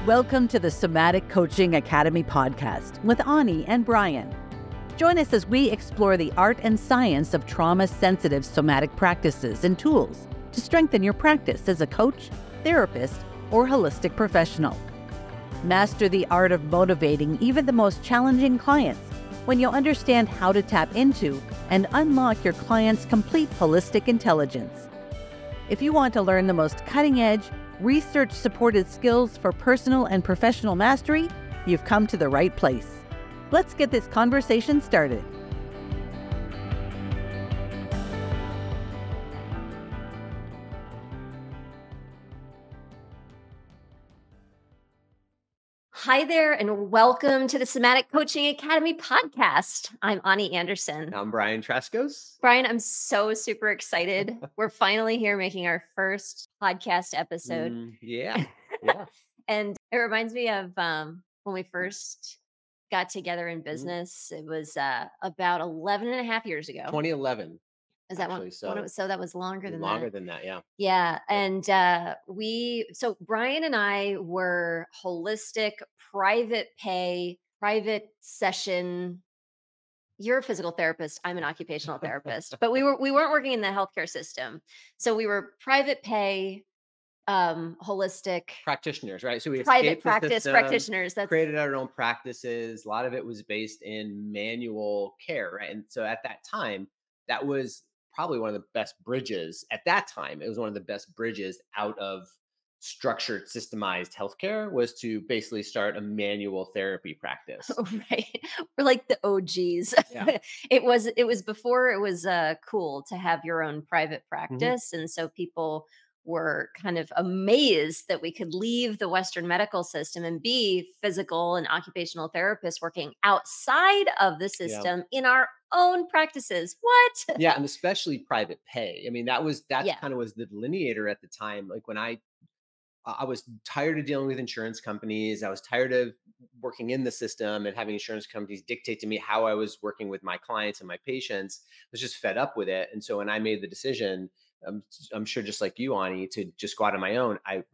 Welcome to the Somatic Coaching Academy Podcast with Ani and Brian. Join us as we explore the art and science of trauma-sensitive somatic practices and tools to strengthen your practice as a coach, therapist, or holistic professional. Master the art of motivating even the most challenging clients when you'll understand how to tap into and unlock your client's complete holistic intelligence. If you want to learn the most cutting-edge, research-supported skills for personal and professional mastery, you've come to the right place. Let's get this conversation started. Hi there, and welcome to the Somatic Coaching Academy Podcast. I'm Ani Anderson. I'm Brian Trzaskos. Brian, I'm so super excited. We're finally here making our first podcast episode. Yeah. And it reminds me of when we first got together in business. It was about 11 and a half years ago. 2011. Is that actually, one? So that was longer than longer that. than that, yeah. Yeah. And so Brian and I were holistic, private pay, private session. You're a physical therapist. I'm an occupational therapist, but we weren't working in the healthcare system. So we were private pay, holistic Practitioners, right? So we private escaped the practice system, practitioners. That's created our own practices. A lot of it was based in manual care, right? And so at that time, that was probably one of the best bridges. At that time, it was one of the best bridges out of structured, systemized healthcare, was to basically start a manual therapy practice. right. We're like the OGs. Yeah. It was before it was cool to have your own private practice. And so people were kind of amazed that we could leave the Western medical system and be physical and occupational therapists working outside of the system in our own practices. What? Yeah, and especially private pay. I mean, that Yeah. kind of was the delineator at the time. Like when I was tired of dealing with insurance companies. I was tired of working in the system and having insurance companies dictate to me how I was working with my clients and my patients. I was just fed up with it. And so when I made the decision, I'm sure just like you, Ani, to just go out on my own, I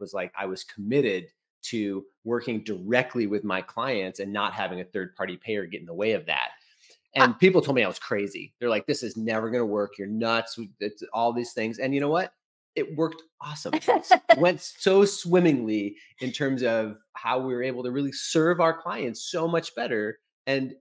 was committed to working directly with my clients and not having a third party payer get in the way of that. And people told me I was crazy. They're like, this is never going to work. You're nuts. It's all these things. And you know what? It worked awesome. It went so swimmingly in terms of how we were able to really serve our clients so much better and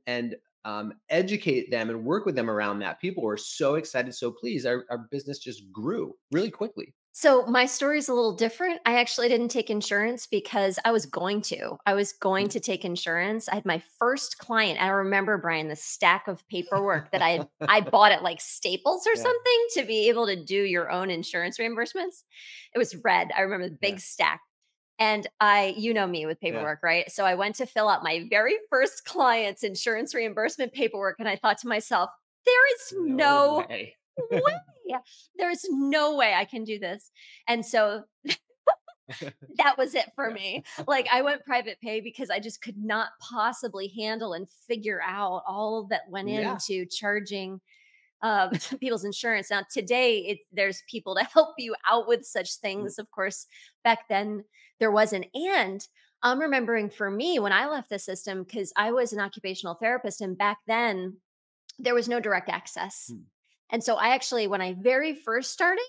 educate them and work with them around that. People were so excited, so pleased. Our business just grew really quickly. So my story is a little different. I actually didn't take insurance because I was going to take insurance. I had my first client. I remember, Brian, the stack of paperwork that I bought at like Staples or something to be able to do your own insurance reimbursements. It was red. I remember the big stack. And you know me with paperwork, right? So I went to fill out my very first client's insurance reimbursement paperwork. And I thought to myself, there is no way. There's no way I can do this. And so that was it for me. Like I went private pay because I just could not possibly handle and figure out all that went into charging people's insurance. Now today, there's people to help you out with such things. Of course, back then there wasn't. And I'm remembering for me when I left the system, because I was an occupational therapist, and back then there was no direct access. And so I actually, when I very first started,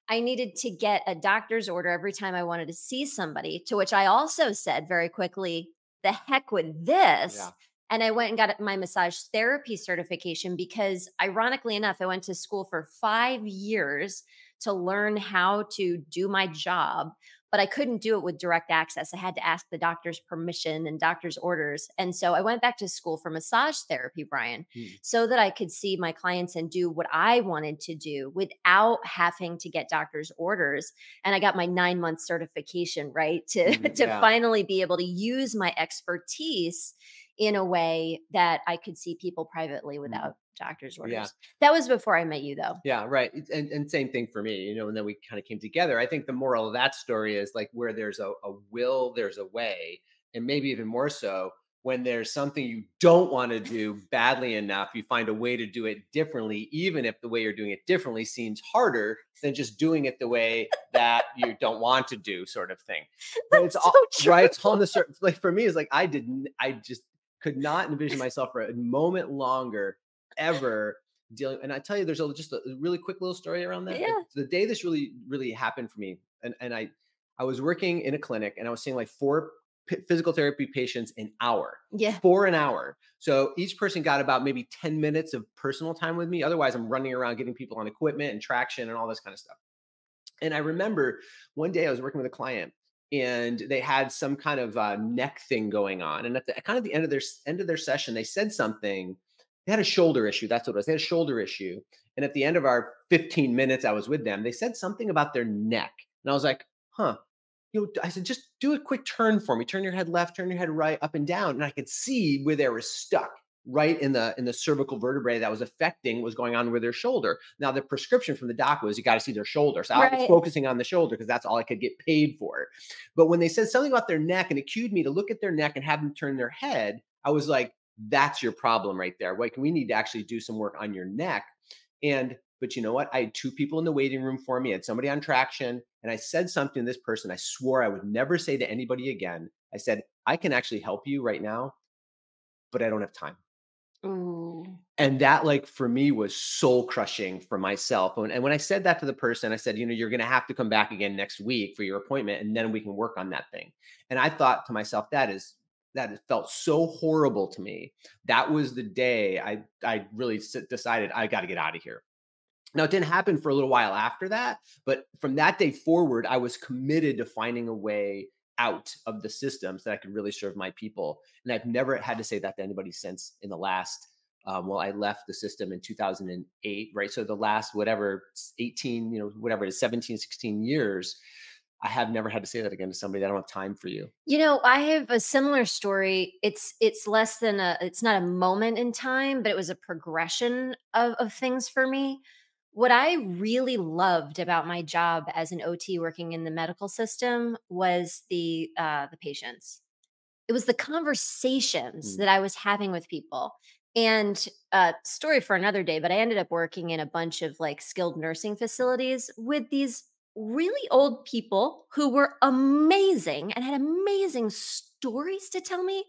I needed to get a doctor's order every time I wanted to see somebody, to which I also said very quickly, the heck with this. Yeah. And I went and got my massage therapy certification because, ironically enough, I went to school for 5 years to learn how to do my job, but I couldn't do it with direct access. I had to ask the doctor's permission and doctor's orders. And so I went back to school for massage therapy, Brian, so that I could see my clients and do what I wanted to do without having to get doctor's orders. And I got my 9-month certification, right, to finally be able to use my expertise in a way that I could see people privately without doctor's orders. Yeah. That was before I met you, though. Yeah, right. And same thing for me, and then we kind of came together. I think the moral of that story is like where there's a will, there's a way. And maybe even more so, when there's something you don't want to do badly enough, you find a way to do it differently, even if the way you're doing it differently seems harder than just doing it the way that that you don't want to do sort of thing. But it's That's all so right. It's all true. in the certain, like for me, it's like I just could not envision myself for a moment longer ever dealing. And I tell you, there's just a really quick little story around that. Like Yeah. the day this really happened for me, and I was working in a clinic and I was seeing like four physical therapy patients an hour Yeah. for an hour. So each person got about maybe 10 minutes of personal time with me. Otherwise, I'm running around getting people on equipment and traction and all this kind of stuff. And I remember one day I was working with a client and they had some kind of neck thing going on. And at the kind of the end of their session, they said something. They had a shoulder issue. That's what it was. They had a shoulder issue. And at the end of our 15 minutes I was with them, they said something about their neck. And I was like, huh. I said, just do a quick turn for me. Turn your head left, turn your head right, up and down. And I could see where they were stuck right in the cervical vertebrae that was affecting what was going on with their shoulder. Now, the prescription from the doc was you got to see their shoulder. So I was Right. focusing on the shoulder because that's all I could get paid for. But when they said something about their neck and it cued me to look at their neck and have them turn their head, I was like, that's your problem right there. Like, we need to actually do some work on your neck. But you know what? I had two people in the waiting room for me. I had somebody on traction. And I said something to this person I swore I would never say to anybody again. I said, I can actually help you right now, but I don't have time. Ooh. And that, like, for me was soul crushing for myself. And when I said that to the person, I said, you're going to have to come back again next week for your appointment, and then we can work on that thing. And I thought to myself, that it felt so horrible to me. That was the day I really decided I got to get out of here. Now, it didn't happen for a little while after that, but from that day forward, I was committed to finding a way out of the system so that I could really serve my people. And I've never had to say that to anybody since in the last, I left the system in 2008, right? So the last, whatever, 18, whatever it is, 17, 16 years, I have never had to say that again to somebody. I don't have time for you. I have a similar story. It's it's not a moment in time, but it was a progression of things for me. What I really loved about my job as an OT working in the medical system was the patients. It was the conversations Mm, that I was having with people. And story for another day, but I ended up working in a bunch of like skilled nursing facilities with these really old people who were amazing and had amazing stories to tell me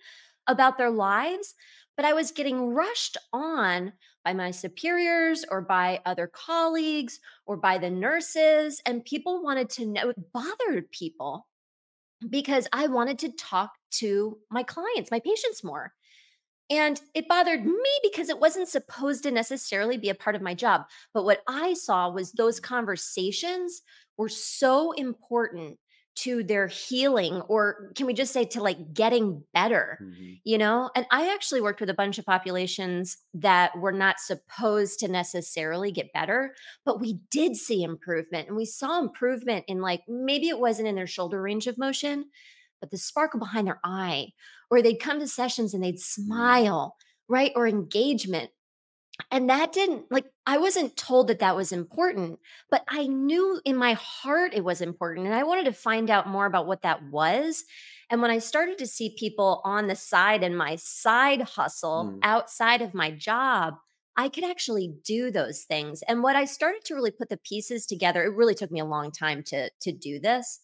about their lives. But I was getting rushed on by my superiors or by other colleagues or by the nurses, and people wanted to know, it bothered people because I wanted to talk to my clients, my patients more. And it bothered me because it wasn't supposed to necessarily be a part of my job. But what I saw was those conversations were so important to their healing, or can we just say to like getting better, mhm, And I actually worked with a bunch of populations that were not supposed to necessarily get better, but we did see improvement. And we saw improvement in like maybe it wasn't in their shoulder range of motion, but the sparkle behind their eye, or they'd come to sessions and they'd mm, smile, right? Or engagement. And that didn't like, I wasn't told that that was important, but I knew in my heart it was important. And I wanted to find out more about what that was. And when I started to see people on the side and my side hustle mm, outside of my job, I could actually do those things. And what I started to really put the pieces together, it really took me a long time to do this.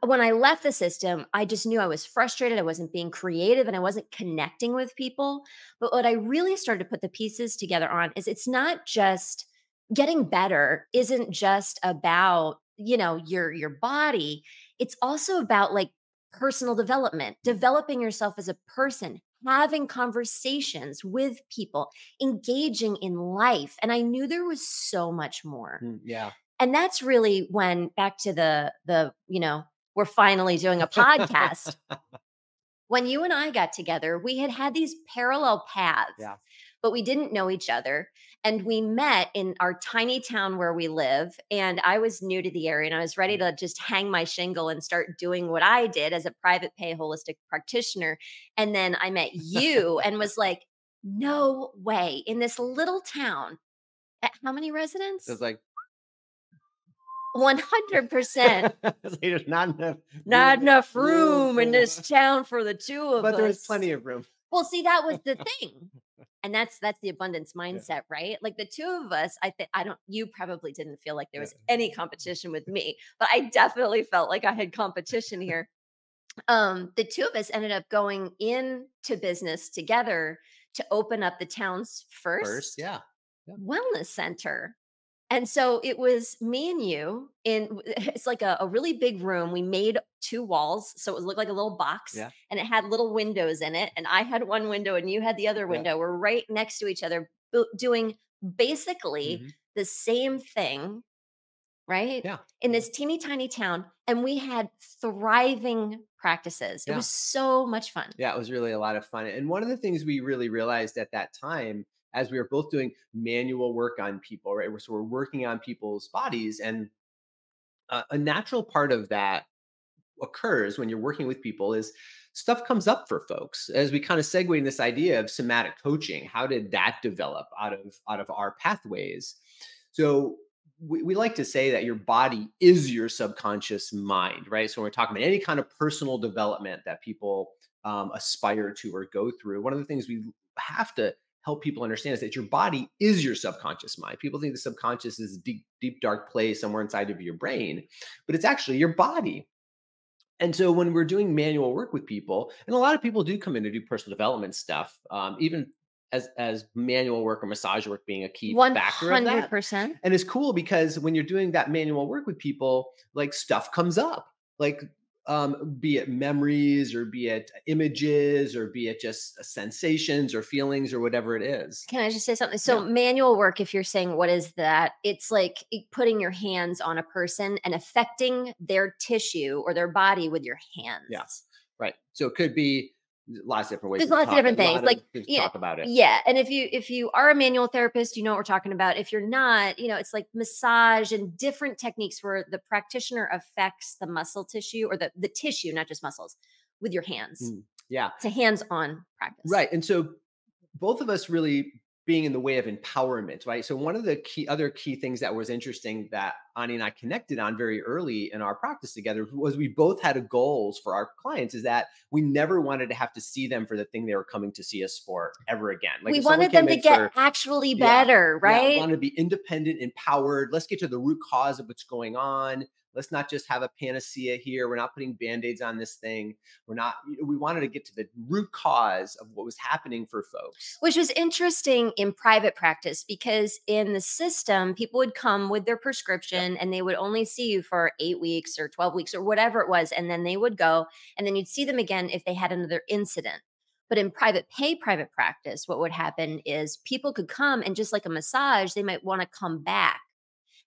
When I left the system, I just knew I was frustrated. I wasn't being creative and I wasn't connecting with people. But what I really started to put the pieces together on is it's not just getting better, isn't just about, your body. It's also about like personal development, mm, developing yourself as a person, having conversations with people, engaging in life. And I knew there was so much more. yeah. And that's really when back to we're finally doing a podcast. When you and I got together, we had these parallel paths, Yeah. but we didn't know each other. And we met in our tiny town where we live. And I was new to the area and I was ready to just hang my shingle and start doing what I did as a private pay holistic practitioner. And then I met you and was like, no way, in this little town. How many residents? It's like 100%. there's not enough Not enough room room in for this town for the two of but there was us. plenty of room. Well, see, that was the thing. And that's the abundance mindset, right? Like the two of us, you probably didn't feel like there was any competition with me, but I definitely felt like I had competition here. The two of us ended up going into business together to open up the town's First, first yeah. Yeah. wellness center. And so it was me and you it's like a really big room. We made two walls. So it looked like a little box Yeah. and it had little windows in it. And I had one window and you had the other Yeah. window. We're right next to each other, doing basically Mhm. the same thing, right? Yeah. In this teeny tiny town. And we had thriving practices. It Yeah. was so much fun. Yeah, it was really a lot of fun. And one of the things we really realized at that time, as we were both doing manual work on people, right? So we're working on people's bodies, and a natural part of that occurs when you're working with people is stuff comes up for folks. As we kind of segue in this idea of somatic coaching, how did that develop out of our pathways? So we like to say that your body is your subconscious mind, right? So when we're talking about any kind of personal development that people aspire to or go through, one of the things we have to help people understand is that your body is your subconscious mind. People think the subconscious is a deep, deep, dark place somewhere inside of your brain, but it's actually your body. And so when we're doing manual work with people, and a lot of people do come in to do personal development stuff, even as manual work or massage work being a key factor of that. 100%. And it's cool because when you're doing that manual work with people, like stuff comes up, like be it memories or be it images or be it just sensations or feelings or whatever it is. Can I just say something? So Yeah. manual work, if you're saying what is that? It's like putting your hands on a person and affecting their tissue or their body with your hands. Yeah. Right. So it could be lots of different ways There's to lots of talk, different a things. lot Like, of things to yeah, talk about it. yeah. And if you are a manual therapist, you know what we're talking about. If you're not, it's like massage and different techniques where the practitioner affects the muscle tissue or the tissue, not just muscles, with your hands. Yeah. It's a hands-on practice. Right. And so both of us really being in the way of empowerment, right? So one of the other key things that was interesting that Ani and I connected on very early in our practice together was we both had a goals for our clients is that we never wanted to have to see them for the thing they were coming to see us for ever again. Like We if someone wanted them came to in get for, actually yeah, better, yeah, we right? wanted to be independent, empowered. Let's get to the root cause of what's going on. Let's not just have a panacea here. We're not putting band-aids on this thing. We wanted to get to the root cause of what was happening for folks. Which was interesting in private practice because in the system, people would come with their prescription and they would only see you for 8 weeks or 12 weeks or whatever it was. And then they would go and then you'd see them again if they had another incident. But in private practice, what would happen is people could come and just like a massage, they might want to come back.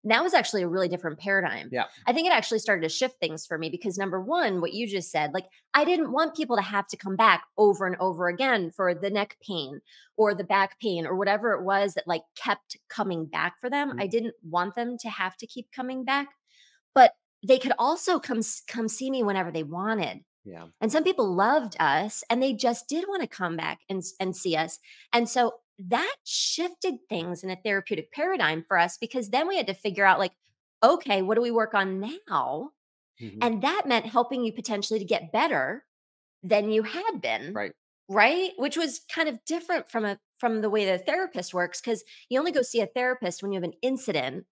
And that was actually a really different paradigm. Yeah. I think it actually started to shift things for me because number one, what you just said, like I didn't want people to have to come back over and over again for the neck pain or the back pain or whatever it was that like kept coming back for them. I didn't want them to have to keep coming back, but they could also come see me whenever they wanted. Yeah. And some people loved us and they just did want to come back and see us. And so that shifted things in a therapeutic paradigm for us because then we had to figure out like, okay, what do we work on now? Mhm. And that meant helping you potentially to get better than you had been. Right. Right? Which was kind of different from the way the therapist works because you only go see a therapist when you have an incident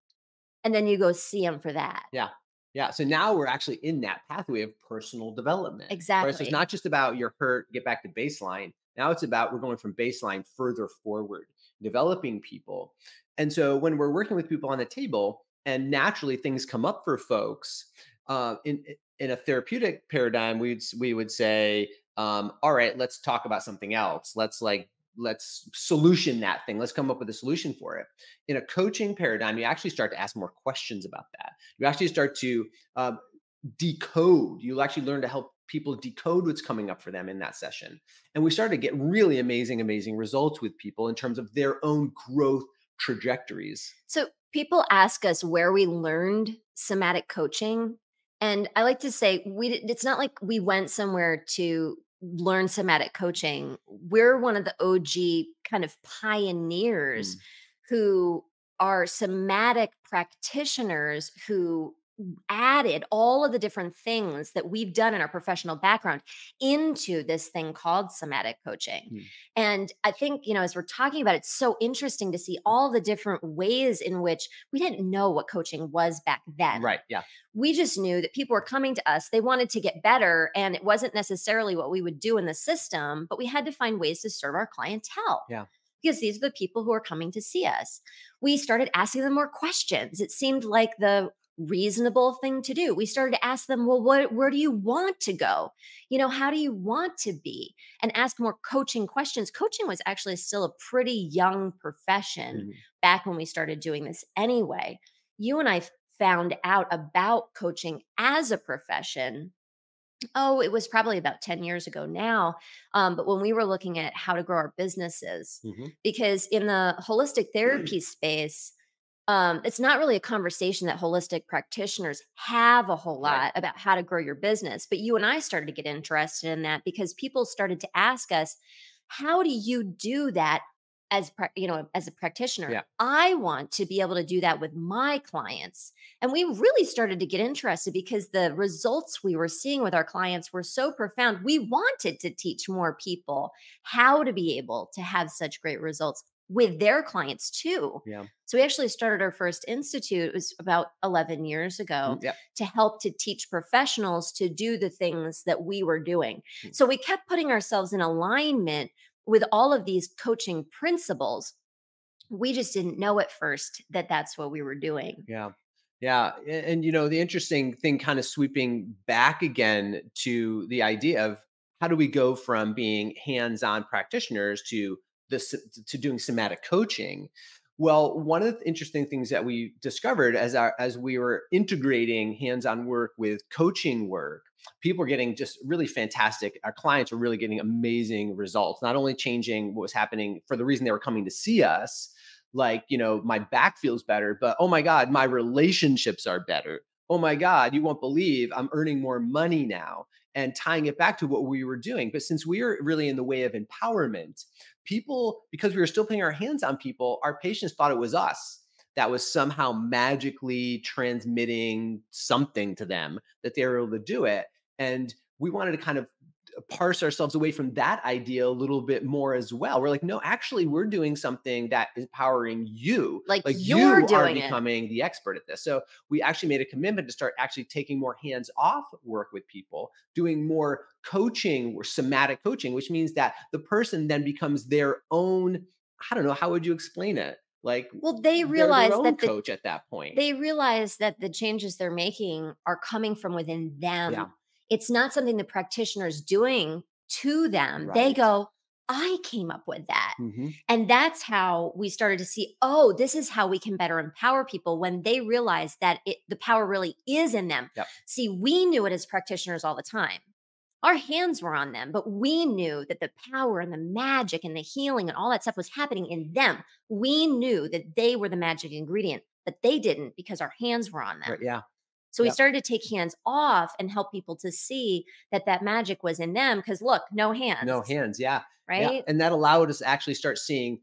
and then you go see him for that. Yeah. Yeah. So now we're actually in that pathway of personal development. Right. So it's Exactly. not just about you're hurt, get back to baseline. Now it's about we're going from baseline further forward, developing people. And so when we're working with people on the table and naturally things come up for folks, in a therapeutic paradigm, we would say, all right, let's talk about something else. Let's solution that thing. Let's come up with a solution for it. In a coaching paradigm, you actually start to ask more questions about that. You actually start to decode. You'll actually learn to help people decode what's coming up for them in that session. And we started to get really amazing results with people in terms of their own growth trajectories. So people ask us where we learned somatic coaching. And I like to say it's not like we went somewhere to learn somatic coaching. We're one of the OG kind of pioneers who are somatic practitioners who added all of the different things that we've done in our professional background into this thing called somatic coaching. Mm. And I think, as we're talking about it, it's so interesting to see all the different ways in which we didn't know what coaching was back then. Right. Yeah. We just knew that people were coming to us, they wanted to get better, and it wasn't necessarily what we would do in the system, but we had to find ways to serve our clientele. Yeah. Because these are the people who are coming to see us. We started asking them more questions. It seemed like the reasonable thing to do. We started to ask them, well, where do you want to go? How do you want to be? And ask more coaching questions. Coaching was actually still a pretty young profession back when we started doing this anyway. You and I found out about coaching as a profession. Oh, it was probably about 10 years ago now. But when we were looking at how to grow our businesses, because in the holistic therapy space, it's not really a conversation that holistic practitioners have a whole lot about how to grow your business. But you and I started to get interested in that because people started to ask us, how do you do that as a practitioner? Yeah. I want to be able to do that with my clients. And we really started to get interested because the results we were seeing with our clients were so profound. We wanted to teach more people how to be able to have such great results with their clients too. Yeah. So we actually started our first institute, it was about 11 years ago, Yeah. to help to teach professionals to do the things that we were doing. So we kept putting ourselves in alignment with all of these coaching principles. We just didn't know at first that that's what we were doing. Yeah. Yeah. And, the interesting thing, kind of sweeping back again to the idea of how do we go from being hands-on practitioners to doing somatic coaching? Well, one of the interesting things that we discovered as we were integrating hands-on work with coaching work, people were getting just really fantastic. Our clients were really getting amazing results, not only changing what was happening for the reason they were coming to see us, like, my back feels better, but oh my God, my relationships are better. Oh my God, you won't believe I'm earning more money now, and tying it back to what we were doing. But since we were really in the way of empowerment, people, because we were still putting our hands on people, our patients thought it was us that was somehow magically transmitting something to them, that they were able to do it. And we wanted to kind of parse ourselves away from that idea a little bit more as well. We're like, no, actually, we're doing something that is empowering you. Like you you're are doing it. becoming the expert at this. So we actually made a commitment to start actually taking more hands-off work with people, doing more coaching or somatic coaching, which means that the person then becomes their own, I don't know, how would you explain it? Like, Well, they they're realize their own that coach at that point. they realize that the changes they're making are coming from within them. Yeah. It's not something the practitioner is doing to them. They Right. go, I came up with that. Mhm. And that's how we started to see, oh, this is how we can better empower people when they realize that the power really is in them. Yep. See, we knew it as practitioners all the time. Our hands were on them, but we knew that the power and the magic and the healing and all that stuff was happening in them. We knew that they were the magic ingredient, but they didn't because our hands were on them. Right. Yeah. So we Yep. started to take hands off and help people to see that that magic was in them because look, no hands. No hands. Yeah. Yeah. Right? And that allowed us to actually start seeing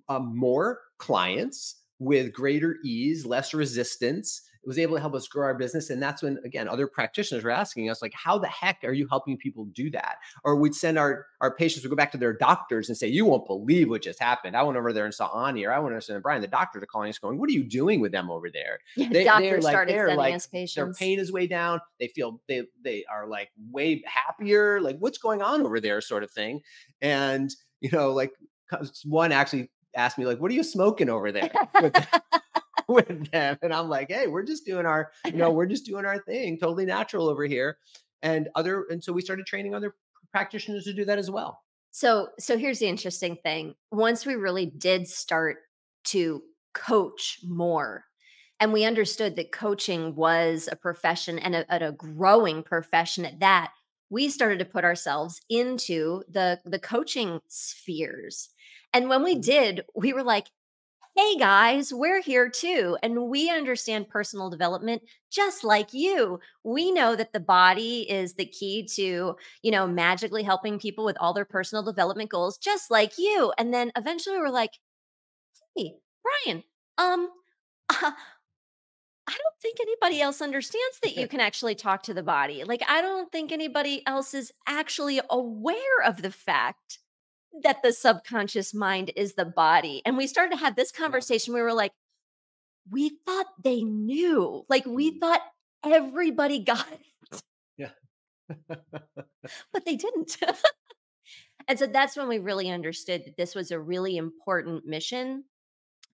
more clients with greater ease, less resistance. It was able to help us grow our business. And that's when, again, other practitioners were asking us, like, how the heck are you helping people do that? Or we'd send our patients, we go back to their doctors and say, you won't believe what just happened. I went over there and saw Ani, or I went over to Brian. The doctors are calling us going, what are you doing with them over there? Doctors started sending us their patients. pain is way down. They feel they are like way happier. Like, what's going on over there, sort of thing. And, like, one actually asked me, like, what are you smoking over there with them? And I'm like, hey, we're just doing our, we're just doing our thing, totally natural over here. And so we started training other practitioners to do that as well. So here's the interesting thing. Once we really did start to coach more, and we understood that coaching was a profession and a growing profession at that, we started to put ourselves into the coaching spheres. And when we did, we were like, hey guys, we're here too. And we understand personal development just like you. We know that the body is the key to, magically helping people with all their personal development goals, just like you. And then eventually we're like, hey, Brian, I don't think anybody else understands that you can actually talk to the body. Like, I don't think anybody else is actually aware of the fact that the subconscious mind is the body. And we started to have this conversation. We were like, we thought they knew. Like, we thought everybody got it, Yeah. but they didn't. And so that's when we really understood that this was a really important mission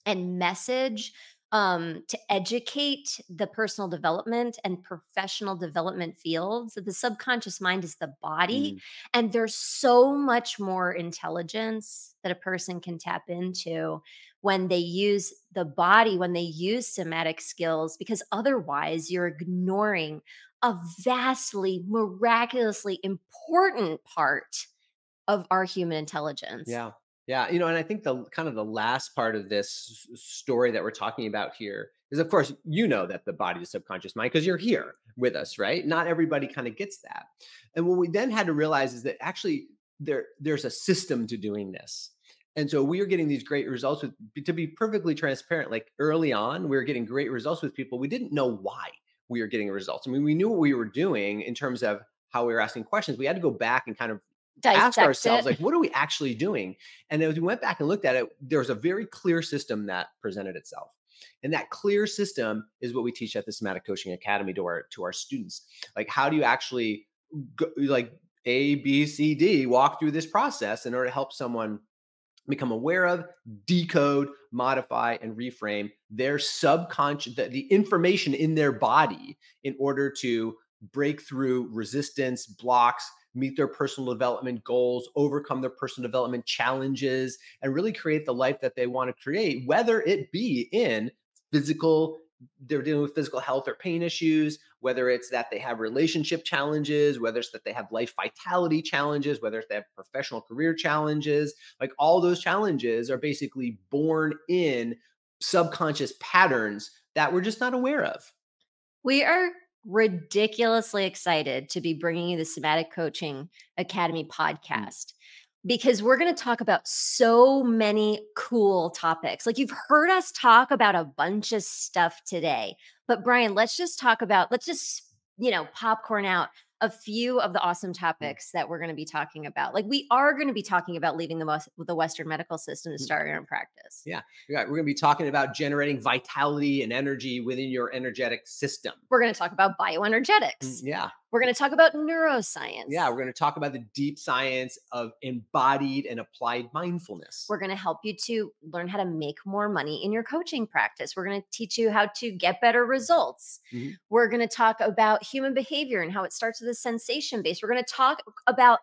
and message, to educate the personal development and professional development fields. That the subconscious mind is the body, Mm. and there's so much more intelligence that a person can tap into when they use the body, when they use somatic skills, because otherwise you're ignoring a vastly, miraculously important part of our human intelligence. Yeah. Yeah. And I think the kind of the last part of this story that we're talking about here is, of course, that the body is subconscious mind because you're here with us, right? Not everybody kind of gets that. And what we then had to realize is that actually there's a system to doing this. And so we are getting these great results to be perfectly transparent. Like early on, we were getting great results with people. We didn't know why we were getting results. I mean, we knew what we were doing in terms of how we were asking questions. We had to go back and kind of ask Dissect ourselves, it. like, what are we actually doing? And as we went back and looked at it, there was a very clear system that presented itself. And that clear system is what we teach at the Somatic Coaching Academy to our students. Like, how do you actually go, like A, B, C, D, walk through this process in order to help someone become aware of, decode, modify, and reframe their subconscious, the information in their body in order to break through resistance, blocks, meet their personal development goals, overcome their personal development challenges, and really create the life that they want to create, whether it be in physical, they're dealing with physical health or pain issues, whether it's that they have relationship challenges, whether it's that they have life vitality challenges, whether it's they have professional career challenges. Like, all those challenges are basically born in subconscious patterns that we're just not aware of. We are ridiculously excited to be bringing you the Somatic Coaching Academy podcast because we're going to talk about so many cool topics. Like, you've heard us talk about a bunch of stuff today, but Brian, let's just popcorn out a few of the awesome topics that we're going to be talking about. Like, we are going to be talking about leaving the Western medical system to start your own practice. Yeah. We're going to be talking about generating vitality and energy within your energetic system. We're going to talk about bioenergetics. Yeah. We're going to talk about neuroscience. Yeah. We're going to talk about the deep science of embodied and applied mindfulness. We're going to help you to learn how to make more money in your coaching practice. We're going to teach you how to get better results. Mm-hmm. We're going to talk about human behavior and how it starts with a sensation base. We're going to talk about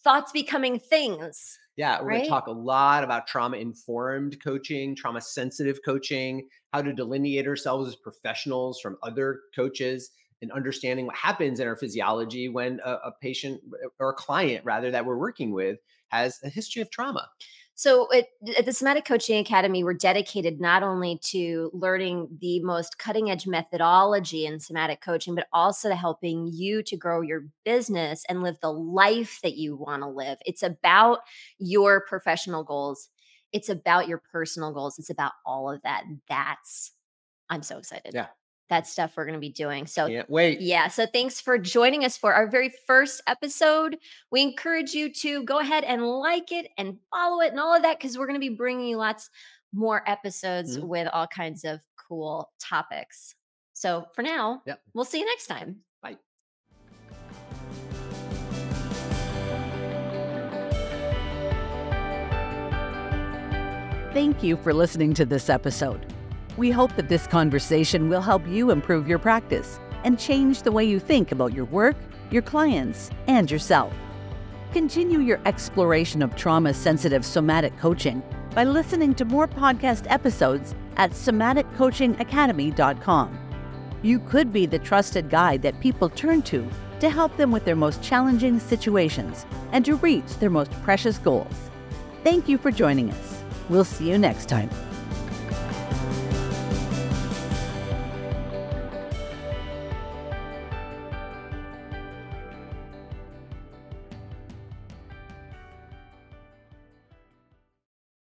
thoughts becoming things. Yeah, we're going to talk a lot about trauma-informed coaching, trauma-sensitive coaching, how to delineate ourselves as professionals from other coaches, and understanding what happens in our physiology when a patient or a client, rather, that we're working with has a history of trauma. So at the Somatic Coaching Academy, we're dedicated not only to learning the most cutting edge methodology in somatic coaching, but also to helping you to grow your business and live the life that you want to live. It's about your professional goals. It's about your personal goals. It's about all of that. I'm so excited. Yeah. That's stuff we're going to be doing. So can't wait. Yeah. So thanks for joining us for our very first episode. We encourage you to go ahead and like it and follow it and all of that, because we're going to be bringing you lots more episodes with all kinds of cool topics. So for now, we'll see you next time. Bye. Thank you for listening to this episode. We hope that this conversation will help you improve your practice and change the way you think about your work, your clients, and yourself. Continue your exploration of trauma-sensitive somatic coaching by listening to more podcast episodes at somaticcoachingacademy.com. You could be the trusted guide that people turn to help them with their most challenging situations and to reach their most precious goals. Thank you for joining us. We'll see you next time.